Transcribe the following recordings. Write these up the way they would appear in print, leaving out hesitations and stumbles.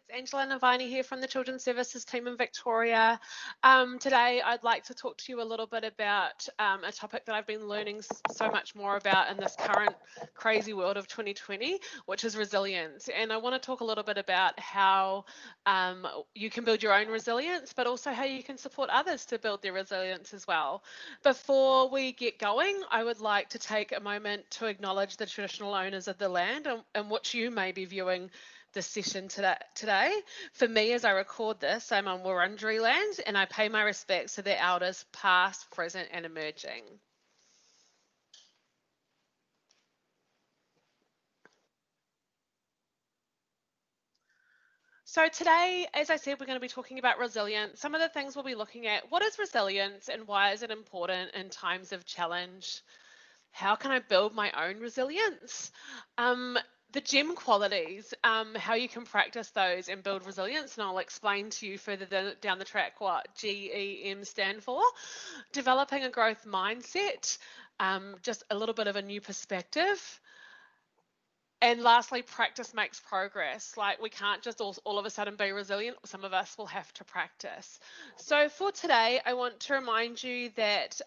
It's Angela Navani here from the Children's Services team in Victoria. Today, I'd like to talk to you a little bit about a topic that I've been learning so much more about in this current crazy world of 2020, which is resilience. And I want to talk a little bit about how you can build your own resilience, but also how you can support others to build their resilience as well. Before we get going, I would like to take a moment to acknowledge the traditional owners of the land in which you may be viewing this session today. For me, as I record this, I'm on Wurundjeri land and I pay my respects to their elders past, present and emerging. So today, as I said, we're going to be talking about resilience. Some of the things we'll be looking at: what is resilience and why is it important in times of challenge? How can I build my own resilience? The GEM qualities, how you can practice those and build resilience, and I'll explain to you further down the track what GEM stand for. Developing a growth mindset, just a little bit of a new perspective. And lastly, practice makes progress. Like, we can't just all of a sudden be resilient. Some of us will have to practice. So for today, I want to remind you that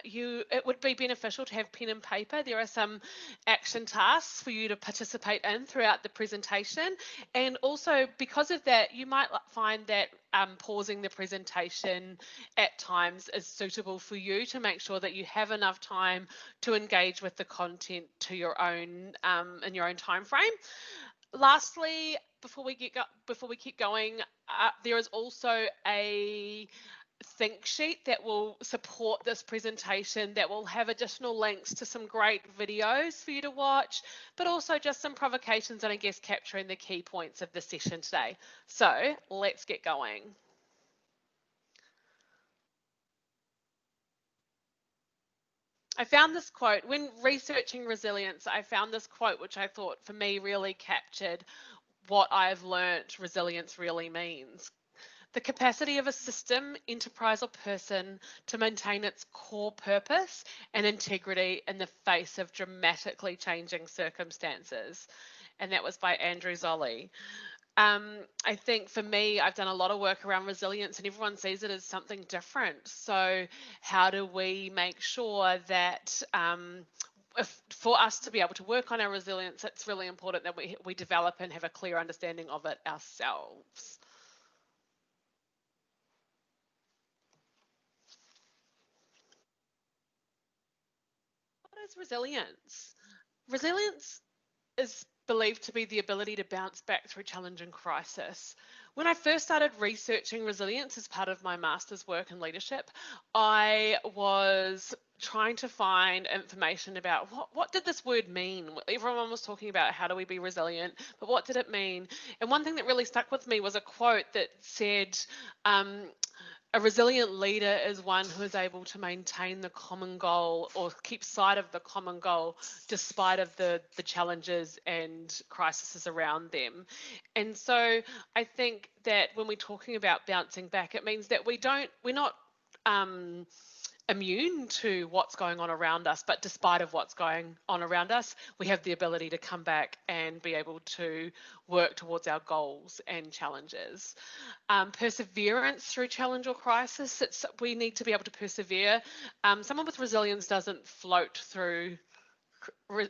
it would be beneficial to have pen and paper. There are some action tasks for you to participate in throughout the presentation. And also, because of that, you might find that pausing the presentation at times is suitable for you to make sure that you have enough time to engage with the content to your own in your own time frame. Lastly, before we keep going, there is also a think sheet that will support this presentation, that will have additional links to some great videos for you to watch, but also just some provocations and I guess capturing the key points of the session today. So let's get going. I found this quote when researching resilience. I found this quote which I thought for me really captured what I've learned resilience really means. The capacity of a system, enterprise or person to maintain its core purpose and integrity in the face of dramatically changing circumstances. And that was by Andrew Zolli. I think for me, I've done a lot of work around resilience and everyone sees it as something different. So how do we make sure that for us to be able to work on our resilience, it's really important that we develop and have a clear understanding of it ourselves. What is resilience? Resilience is believed to be the ability to bounce back through challenge and crisis. When I first started researching resilience as part of my master's work in leadership, I was trying to find information about what did this word mean. Everyone was talking about how do we be resilient, but what did it mean? And one thing that really stuck with me was a quote that said, a resilient leader is one who is able to maintain the common goal or keep sight of the common goal despite of the challenges and crises around them. And so I think that when we're talking about bouncing back, it means that we're not immune to what's going on around us, but despite of what's going on around us, we have the ability to come back and be able to work towards our goals and challenges. Perseverance through challenge or crisis, we need to be able to persevere. Someone with resilience doesn't float through a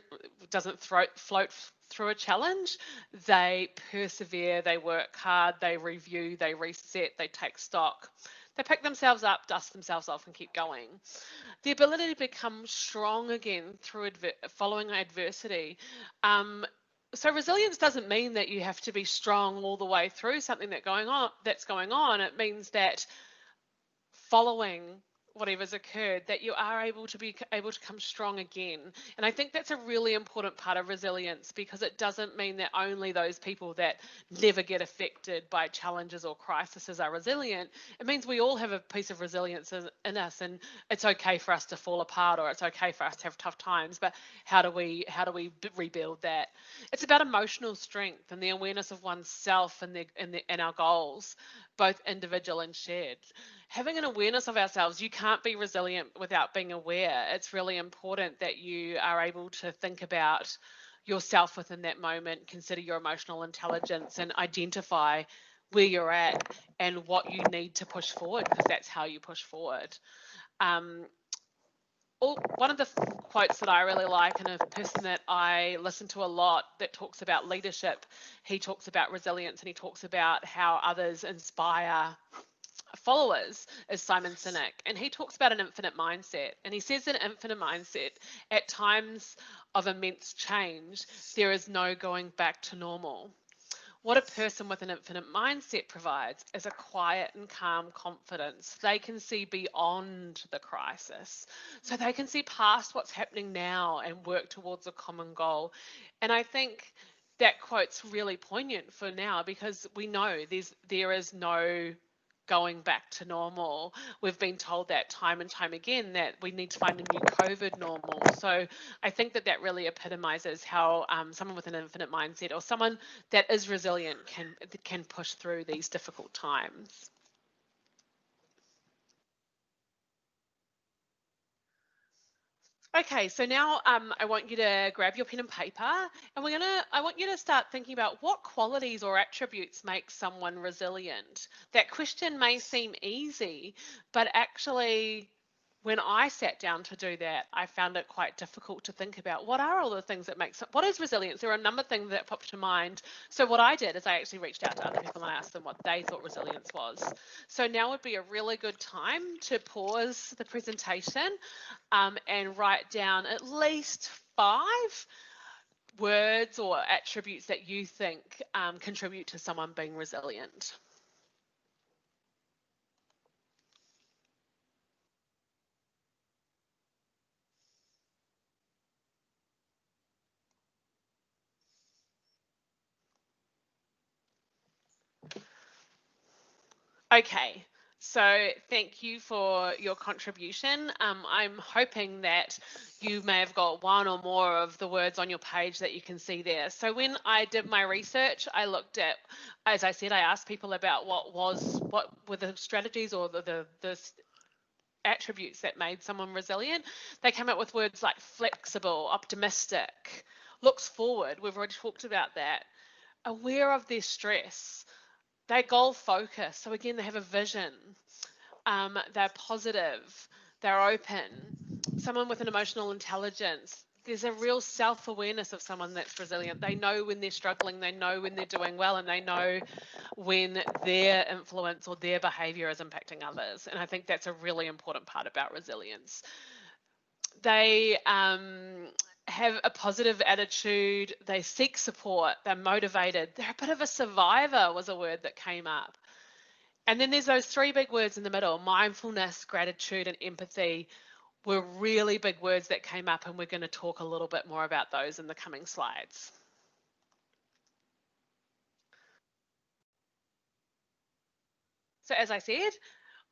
challenge. They persevere, they work hard, they review, they reset, they take stock. They pick themselves up, dust themselves off, and keep going. The ability to become strong again through following adversity. So resilience doesn't mean that you have to be strong all the way through something that's going on. It means that following whatever's occurred, that you are able to come strong again. And I think that's a really important part of resilience, because it doesn't mean that only those people that never get affected by challenges or crises are resilient. It means we all have a piece of resilience in us, and it's okay for us to fall apart, or it's okay for us to have tough times, but how do we rebuild that? It's about emotional strength and the awareness of oneself and our goals, both individual and shared. Having an awareness of ourselves, you can't be resilient without being aware. It's really important that you are able to think about yourself within that moment, consider your emotional intelligence, and identify where you're at and what you need to push forward, because that's how you push forward. Um, One of the quotes that I really like, and a person that I listen to a lot that talks about leadership, he talks about resilience, and he talks about how others inspire followers, is Simon Sinek. And he talks about an infinite mindset. And he says that an infinite mindset, at times of immense change, there is no going back to normal. What a person with an infinite mindset provides is a quiet and calm confidence. They can see beyond the crisis. So they can see past what's happening now and work towards a common goal. And I think that quote's really poignant for now, because we know there is no going back to normal. We've been told that time and time again, that we need to find a new COVID normal. So I think that that really epitomizes how someone with an infinite mindset, or someone that is resilient, can push through these difficult times. Okay, so now I want you to grab your pen and paper, and I want you to start thinking about what qualities or attributes make someone resilient. That question may seem easy, but actually, when I sat down to do that, I found it quite difficult to think about what are all the things that make what is resilience. There are a number of things that popped to mind. So what I did is I actually reached out to other people and I asked them what they thought resilience was. So now would be a really good time to pause the presentation and write down at least 5 words or attributes that you think contribute to someone being resilient. Okay, so thank you for your contribution. I'm hoping that you may have got one or more of the words on your page that you can see there. So when I did my research, I looked at, as I said, I asked people about what were the strategies or the attributes that made someone resilient. They came up with words like flexible, optimistic, looks forward. We've already talked about that. Aware of their stress. They're goal focused. So again, they have a vision. They're positive. They're open. Someone with an emotional intelligence. There's a real self-awareness of someone that's resilient. They know when they're struggling, they know when they're doing well, and they know when their influence or their behavior is impacting others. And I think that's a really important part about resilience. They have a positive attitude, they seek support, they're motivated, they're a bit of a survivor, was a word that came up. And then there's those 3 big words in the middle: mindfulness, gratitude, and empathy were really big words that came up, and we're going to talk a little bit more about those in the coming slides. So as I said,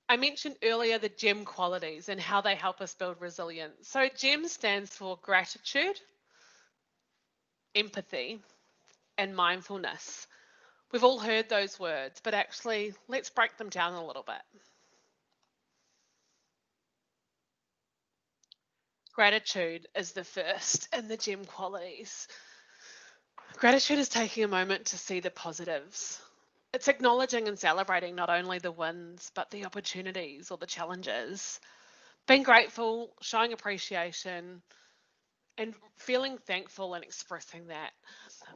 I mentioned earlier the GEM qualities and how they help us build resilience. So GEM stands for gratitude, empathy, and mindfulness. We've all heard those words, but actually, let's break them down a little bit. Gratitude is the first in the GEM qualities. Gratitude is taking a moment to see the positives. It's acknowledging and celebrating not only the wins, but the opportunities or the challenges. Being grateful, showing appreciation, and feeling thankful and expressing that.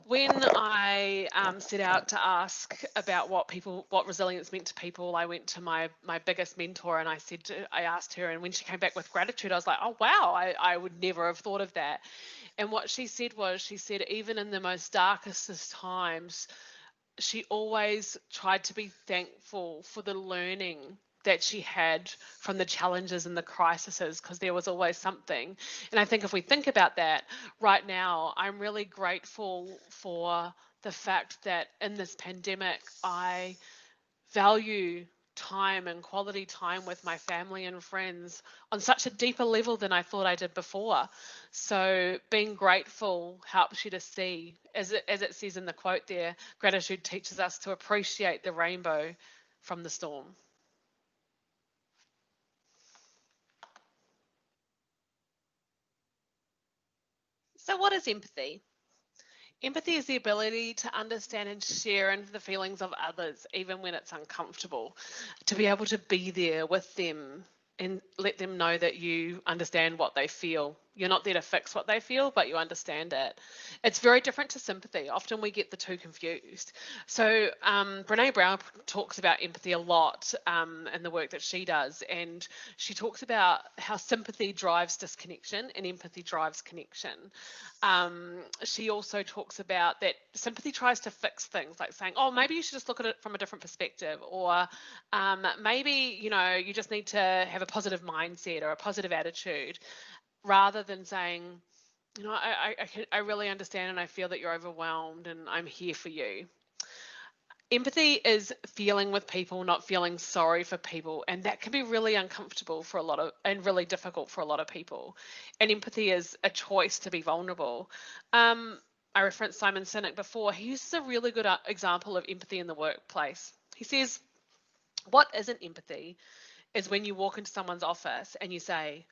When I set out to ask about what resilience meant to people, I went to my biggest mentor, and I asked her, and when she came back with gratitude, I was like, oh wow, I would never have thought of that. And what she said was, she said, even in the most darkest of times, she always tried to be thankful for the learning that she had from the challenges and the crises, because there was always something. And I think if we think about that right now, I'm really grateful for the fact that in this pandemic, I value time and quality time with my family and friends on such a deeper level than I thought I did before. So being grateful helps you to see, as it says in the quote there, gratitude teaches us to appreciate the rainbow from the storm. So what is empathy? Empathy is the ability to understand and share in the feelings of others, even when it's uncomfortable, to be able to be there with them and let them know that you understand what they feel. You're not there to fix what they feel, but you understand it. It's very different to sympathy. Often we get the two confused. So Brene Brown talks about empathy a lot in the work that she does, and she talks about how sympathy drives disconnection and empathy drives connection. She also talks about that sympathy tries to fix things, like saying, oh, maybe you should just look at it from a different perspective, or maybe, you just need to have a positive mindset or a positive attitude, rather than saying, I really understand and I feel that you're overwhelmed and I'm here for you. Empathy is feeling with people, not feeling sorry for people, and that can be really uncomfortable for a lot of, and really difficult for a lot of people. And empathy is a choice to be vulnerable. I referenced Simon Sinek before. He uses a really good example of empathy in the workplace. He says, what isn't empathy is when you walk into someone's office and you say,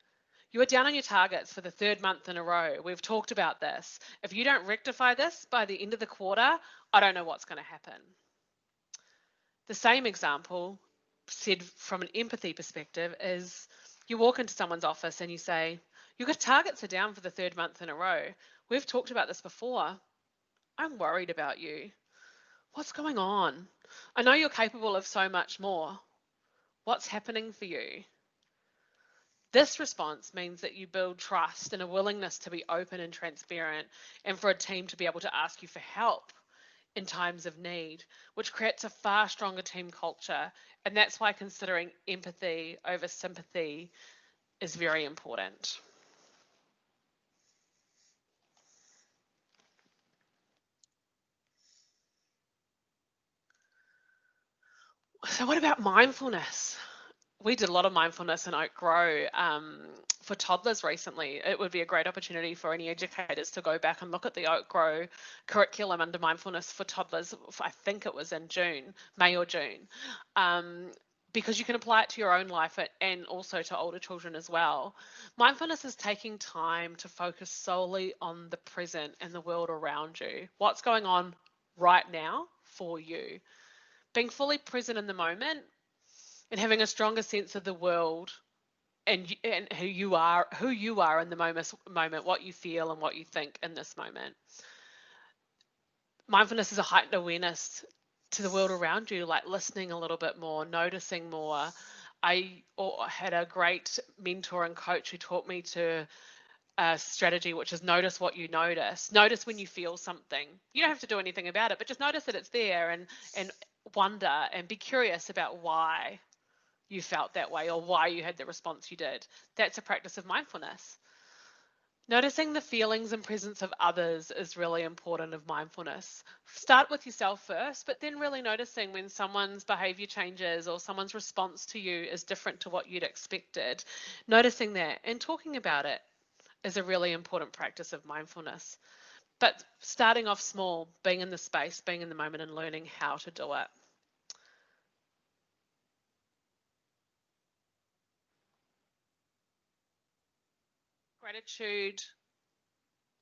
you are down on your targets for the third month in a row. We've talked about this. If you don't rectify this by the end of the quarter, I don't know what's going to happen. The same example, said from an empathy perspective, is you walk into someone's office and you say, your targets are down for the third month in a row. We've talked about this before. I'm worried about you. What's going on? I know you're capable of so much more. What's happening for you? This response means that you build trust and a willingness to be open and transparent, and for a team to be able to ask you for help in times of need, which creates a far stronger team culture. And that's why considering empathy over sympathy is very important. So what about mindfulness? We did a lot of mindfulness in Oak Grow for toddlers recently. It would be a great opportunity for any educators to go back and look at the Oak Grow curriculum under mindfulness for toddlers. I think it was in May or June, because you can apply it to your own life and also to older children as well. Mindfulness is taking time to focus solely on the present and the world around you. What's going on right now for you? Being fully present in the moment and having a stronger sense of the world and who you are in the moment, what you feel and what you think in this moment. Mindfulness is a heightened awareness to the world around you, like listening a little bit more, noticing more. I had a great mentor and coach who taught me to a strategy, which is notice what you notice. Notice when you feel something. You don't have to do anything about it, but just notice that it's there, and wonder and be curious about why you felt that way or why you had the response you did. That's a practice of mindfulness. Noticing the feelings and presence of others is really important of mindfulness. Start with yourself first, but then really noticing when someone's behavior changes or someone's response to you is different to what you'd expected. Noticing that and talking about it is a really important practice of mindfulness. But starting off small, being in the space, being in the moment, and learning how to do it. Gratitude,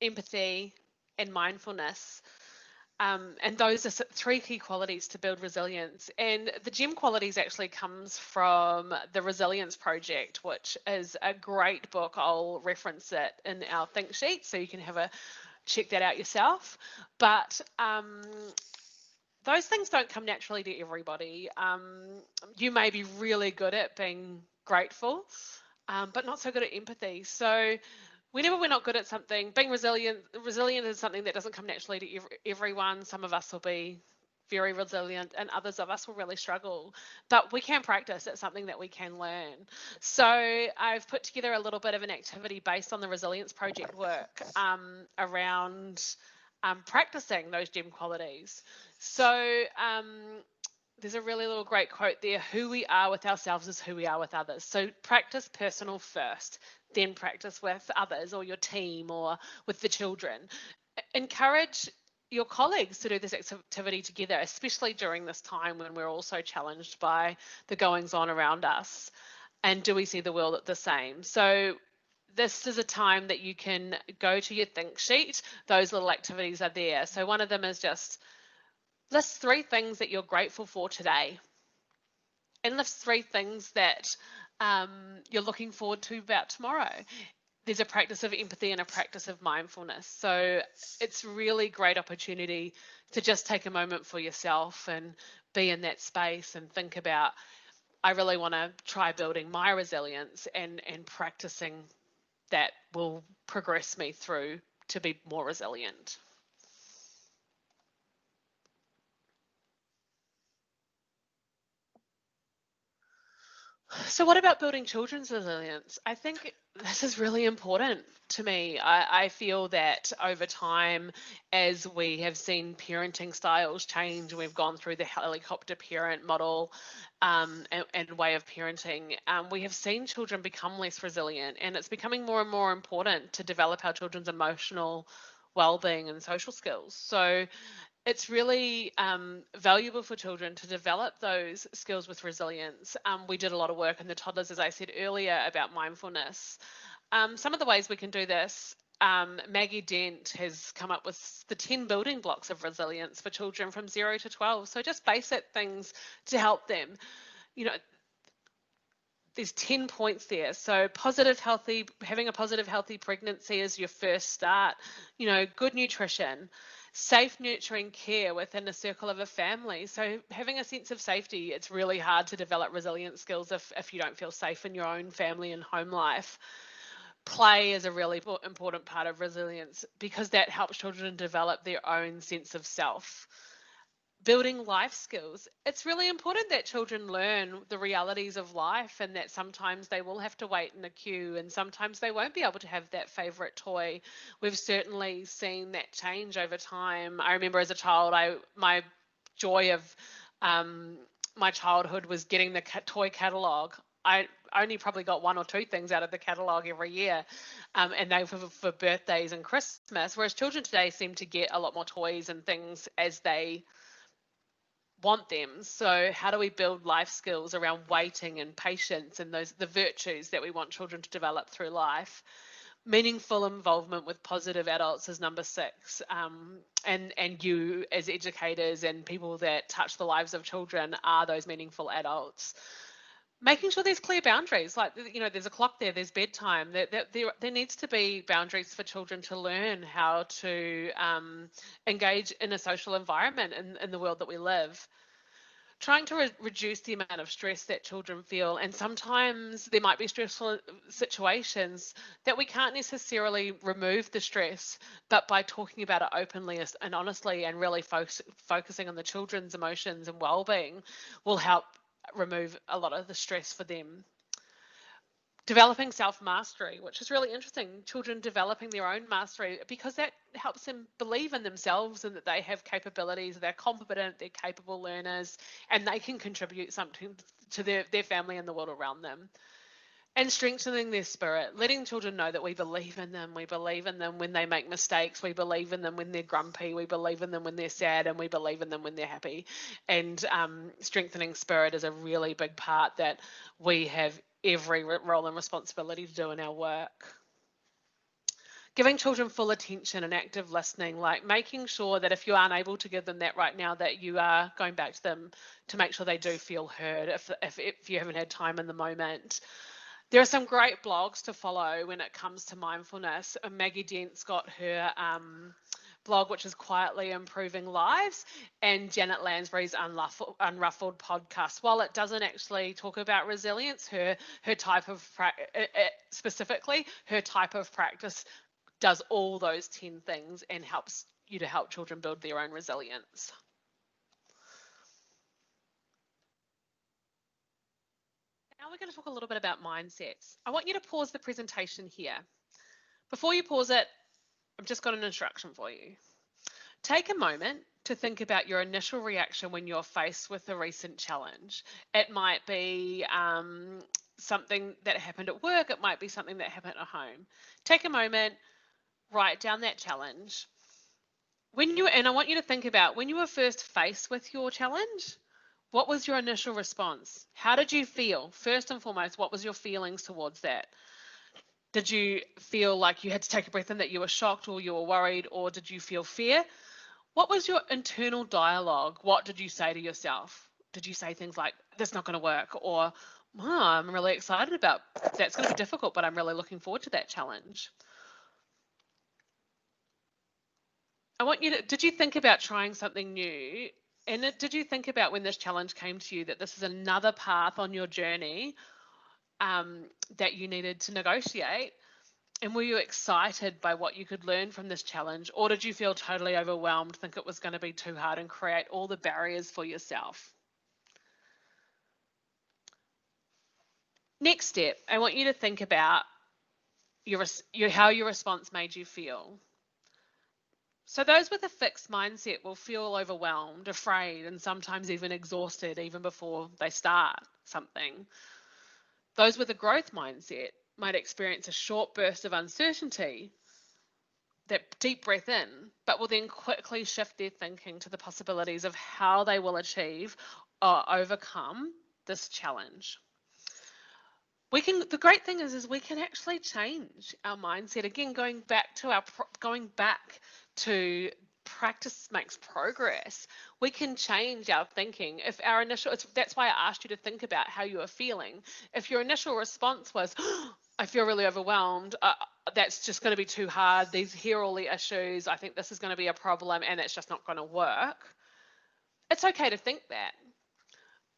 empathy, and mindfulness. And those are three key qualities to build resilience. And the GEM qualities actually comes from the Resilience Project, which is a great book. I'll reference it in our think sheet so you can have a check that out yourself. But those things don't come naturally to everybody. You may be really good at being grateful, but not so good at empathy. So whenever we're not good at something, being resilient is something that doesn't come naturally to everyone. Some of us will be very resilient and others of us will really struggle, but we can practice. It's something that we can learn. So I've put together a little bit of an activity based on the Resilience Project work around practicing those GEM qualities. So there's a really little great quote there: who we are with ourselves is who we are with others. So practice personal first, then practice with others or your team or with the children. Encourage your colleagues to do this activity together, especially during this time when we're also challenged by the goings on around us. And do we see the world the same? So this is a time that you can go to your think sheet. Those little activities are there. So one of them is just list 3 things that you're grateful for today, and list 3 things that you're looking forward to about tomorrow. There's a practice of empathy and a practice of mindfulness. So it's really great opportunity to just take a moment for yourself and be in that space and think about, I really want to try building my resilience, and practicing that will progress me through to be more resilient. So what about building children's resilience? I think this is really important to me. I feel that over time, as we have seen parenting styles change, we've gone through the helicopter parent model and way of parenting, we have seen children become less resilient, and it's becoming more and more important to develop our children's emotional well-being and social skills. So it's really valuable for children to develop those skills with resilience. We did a lot of work in the toddlers, as I said earlier, about mindfulness. Some of the ways we can do this, Maggie Dent has come up with the 10 building blocks of resilience for children from 0 to 12. So just basic things to help them. You know, there's 10 points there. So having a positive, healthy pregnancy is your first start. You know, good nutrition, safe, nurturing care within a circle of a family. So having a sense of safety, it's really hard to develop resilient skills if you don't feel safe in your own family and home life. Play is a really important part of resilience because that helps children develop their own sense of self. Building life skills. It's really important that children learn the realities of life, and that sometimes they will have to wait in a queue, and sometimes they won't be able to have that favorite toy. We've certainly seen that change over time. I remember as a child, my joy of my childhood was getting the toy catalog. I only probably got 1 or 2 things out of the catalog every year, and they were for birthdays and Christmas, whereas children today seem to get a lot more toys and things as they want them. So how do we build life skills around waiting and patience and the virtues that we want children to develop through life? Meaningful involvement with positive adults is number 6. And you as educators and people that touch the lives of children are those meaningful adults. Making sure there's clear boundaries, like, you know, there's a clock there's bedtime. There needs to be boundaries for children to learn how to engage in a social environment in the world that we live. Trying to reduce the amount of stress that children feel, and sometimes there might be stressful situations that we can't necessarily remove the stress, but by talking about it openly and honestly, and really focusing on the children's emotions and well-being, will help remove a lot of the stress for them. Developing self-mastery, which is really interesting. Children developing their own mastery, because that helps them believe in themselves and that they have capabilities, they're competent, they're capable learners, and they can contribute something to their family and the world around them. And strengthening their spirit, letting children know that we believe in them. We believe in them when they make mistakes. We believe in them when they're grumpy. We believe in them when they're sad, and we believe in them when they're happy. And strengthening spirit is a really big part that we have every role and responsibility to do in our work. Giving children full attention and active listening, like making sure that if you aren't able to give them that right now, that you are going back to them to make sure they do feel heard if you haven't had time in the moment. There are some great blogs to follow when it comes to mindfulness. Maggie Dent's got her blog, which is Quietly Improving Lives, and Janet Lansbury's Unruffled podcast. While it doesn't actually talk about resilience, her type of specifically, her type of practice does all those 10 things and helps you to help children build their own resilience. Now we're going to talk a little bit about mindsets. I want you to pause the presentation here. Before you pause it, I've just got an instruction for you. Take a moment to think about your initial reaction when you're faced with a recent challenge. It might be something that happened at work. It might be something that happened at home. Take a moment, write down that challenge. And I want you to think about when you were first faced with your challenge, what was your initial response? How did you feel? First and foremost, what was your feelings towards that? Did you feel like you had to take a breath in, that you were shocked or you were worried, or did you feel fear? What was your internal dialogue? What did you say to yourself? Did you say things like, "That's not going to work," or I'm really excited about that's going to be difficult, but I'm really looking forward to that challenge? I want you to, did you think about trying something new? And did you think about when this challenge came to you that this is another path on your journey that you needed to negotiate? And were you excited by what you could learn from this challenge? Or did you feel totally overwhelmed, think it was going to be too hard and create all the barriers for yourself? Next step, I want you to think about how your response made you feel. So those with a fixed mindset will feel overwhelmed, afraid, and sometimes even exhausted even before they start something. Those with a growth mindset might experience a short burst of uncertainty, that deep breath in, but will then quickly shift their thinking to the possibilities of how they will achieve or overcome this challenge. The great thing is we can actually change our mindset. Again, going back to practice makes progress. We can change our thinking. If our initial, that's why I asked you to think about how you are feeling. If your initial response was, I feel really overwhelmed, that's just going to be too hard. Here are all the issues. I think this is going to be a problem and it's just not going to work. It's okay to think that.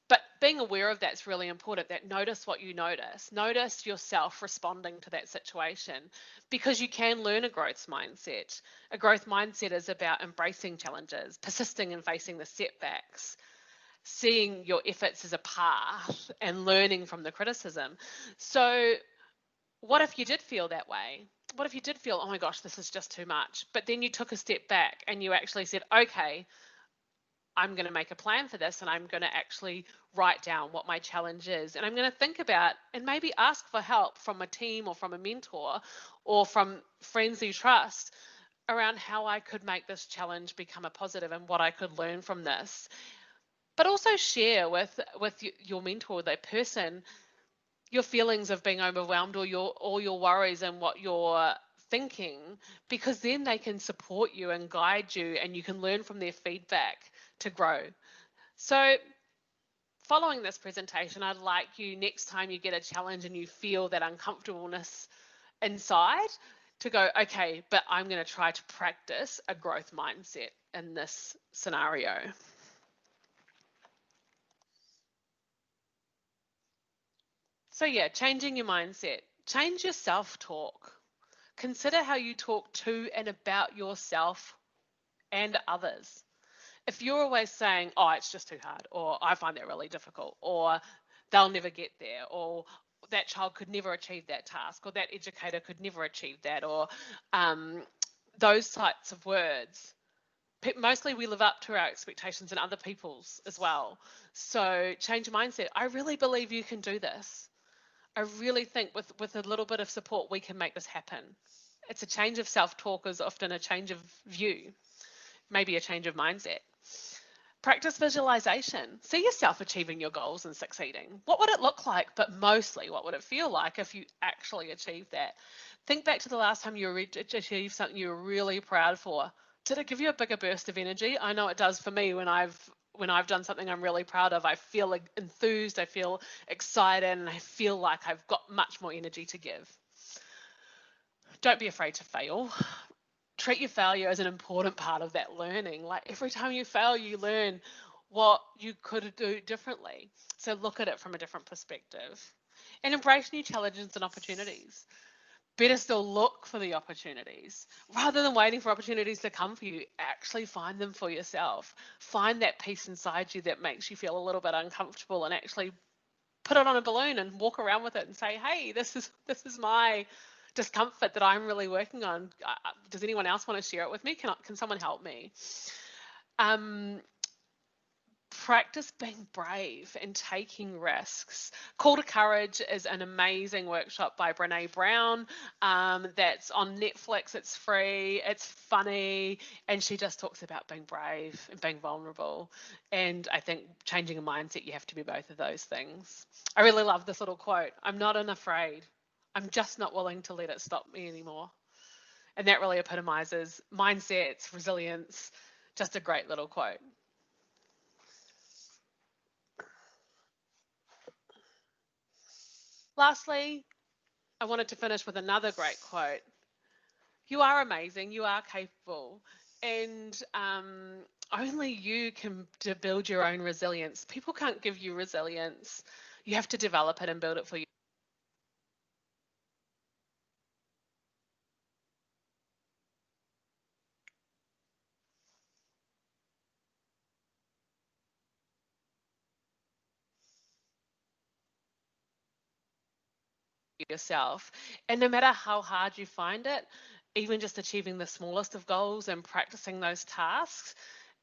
But being aware of that's really important. That notice what you notice. Notice yourself responding to that situation, because you can learn a growth mindset. A growth mindset is about embracing challenges, persisting and facing the setbacks, seeing your efforts as a path and learning from the criticism. So what if you did feel that way? What if you did feel, oh my gosh, this is just too much? But then you took a step back and you actually said, okay, I'm going to make a plan for this, and I'm going to actually write down what my challenge is. And I'm going to think about and maybe ask for help from a team or from a mentor or from friends you trust around how I could make this challenge become a positive and what I could learn from this. But also share with your mentor, that person, your feelings of being overwhelmed or your worries and what you're thinking, because then they can support you and guide you and you can learn from their feedback to grow. So following this presentation, I'd like you, next time you get a challenge and you feel that uncomfortableness inside, to go, okay, but I'm going to try to practice a growth mindset in this scenario. So yeah, changing your mindset. Change your self-talk. Consider how you talk to and about yourself and others. If you're always saying, oh, it's just too hard, or I find that really difficult, or they'll never get there, or that child could never achieve that task, or that educator could never achieve that, or those types of words, mostly we live up to our expectations and other people's as well. So change your mindset. I really believe you can do this. I really think with a little bit of support, we can make this happen. It's a change of self-talk is often a change of view, maybe a change of mindset. Practice visualization. See yourself achieving your goals and succeeding. What would it look like? But mostly, what would it feel like if you actually achieved that? Think back to the last time you achieved something you were really proud for. Did it give you a bigger burst of energy? I know it does for me when I've done something I'm really proud of. I feel like enthused, I feel excited, and I feel like I've got much more energy to give. Don't be afraid to fail. Treat your failure as an important part of that learning. Like every time you fail, you learn what you could do differently. So look at it from a different perspective and embrace new challenges and opportunities. Better still, look for the opportunities rather than waiting for opportunities to come for you. Actually find them for yourself. Find that peace inside you that makes you feel a little bit uncomfortable, and actually put it on a balloon and walk around with it and say, hey, this is my discomfort that I'm really working on. Does anyone else want to share it with me? Can someone help me? Practice being brave and taking risks. Call to Courage is an amazing workshop by Brene Brown that's on Netflix. It's free, it's funny, and she just talks about being brave and being vulnerable. And I think changing a mindset, you have to be both of those things. I really love this little quote. I'm not unafraid. I'm just not willing to let it stop me anymore. And that really epitomizes mindsets, resilience, just a great little quote. Lastly, I wanted to finish with another great quote. You are amazing, you are capable, and only you can build your own resilience. People can't give you resilience. You have to develop it and build it for yourself. And no matter how hard you find it, even just achieving the smallest of goals and practicing those tasks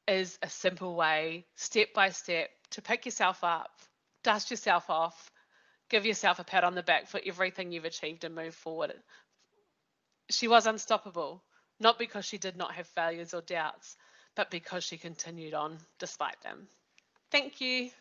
is a simple way, step by step, to pick yourself up, dust yourself off, give yourself a pat on the back for everything you've achieved and move forward. She was unstoppable, not because she did not have failures or doubts, but because she continued on despite them. Thank you.